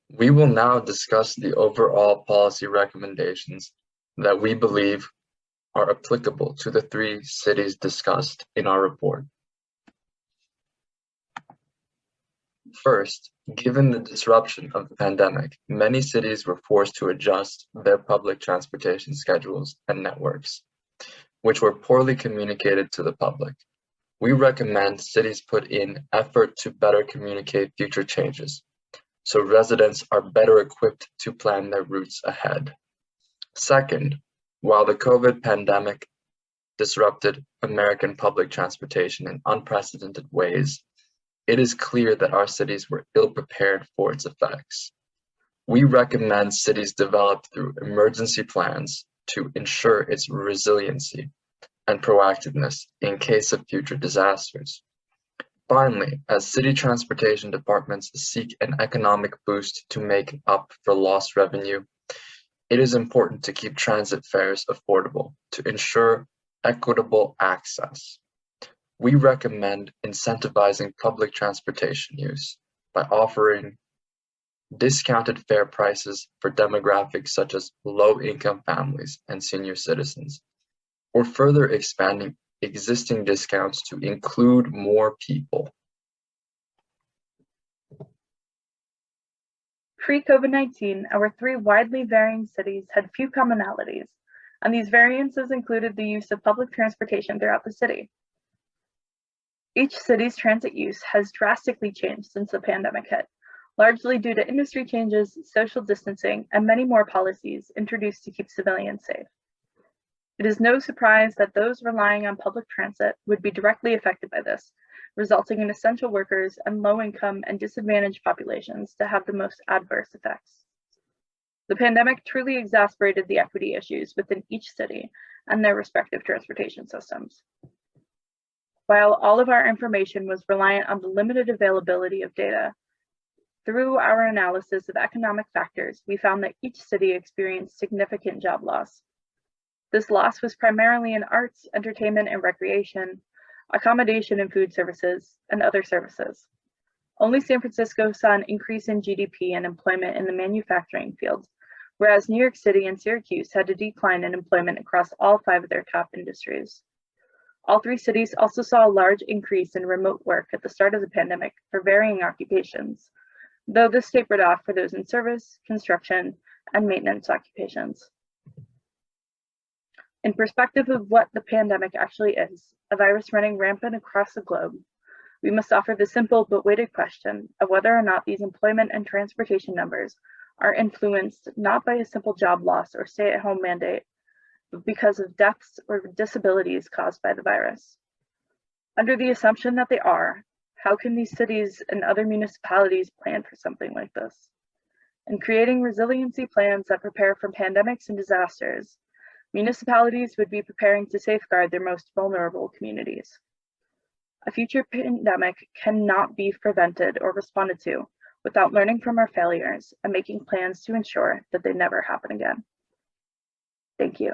We will now discuss the overall policy recommendations that we believe are applicable to the 3 cities discussed in our report. First, given the disruption of the pandemic, many cities were forced to adjust their public transportation schedules and networks, which were poorly communicated to the public. We recommend cities put in effort to better communicate future changes, so residents are better equipped to plan their routes ahead. Second, while the COVID pandemic disrupted American public transportation in unprecedented ways, it is clear that our cities were ill-prepared for its effects. We recommend cities develop through emergency plans to ensure its resiliency and proactiveness in case of future disasters. Finally, as city transportation departments seek an economic boost to make up for lost revenue, it is important to keep transit fares affordable to ensure equitable access. We recommend incentivizing public transportation use by offering discounted fare prices for demographics such as low-income families and senior citizens, or further expanding existing discounts to include more people. Pre-COVID-19, our 3 widely varying cities had few commonalities, and these variances included the use of public transportation throughout the city. Each city's transit use has drastically changed since the pandemic hit, largely due to industry changes, social distancing, and many more policies introduced to keep civilians safe. It is no surprise that those relying on public transit would be directly affected by this, resulting in essential workers and low-income and disadvantaged populations to have the most adverse effects. The pandemic truly exacerbated the equity issues within each city and their respective transportation systems. While all of our information was reliant on the limited availability of data, through our analysis of economic factors, we found that each city experienced significant job loss. This loss was primarily in arts, entertainment and recreation, accommodation and food services, and other services. Only San Francisco saw an increase in GDP and employment in the manufacturing field, whereas New York City and Syracuse had a decline in employment across all 5 of their top industries. All 3 cities also saw a large increase in remote work at the start of the pandemic for varying occupations, though this tapered off for those in service, construction, and maintenance occupations. In perspective of what the pandemic actually is, a virus running rampant across the globe, we must offer the simple but weighted question of whether or not these employment and transportation numbers are influenced not by a simple job loss or stay-at-home mandate, but because of deaths or disabilities caused by the virus. Under the assumption that they are, how can these cities and other municipalities plan for something like this? In creating resiliency plans that prepare for pandemics and disasters, municipalities would be preparing to safeguard their most vulnerable communities. A future pandemic cannot be prevented or responded to without learning from our failures and making plans to ensure that they never happen again. Thank you.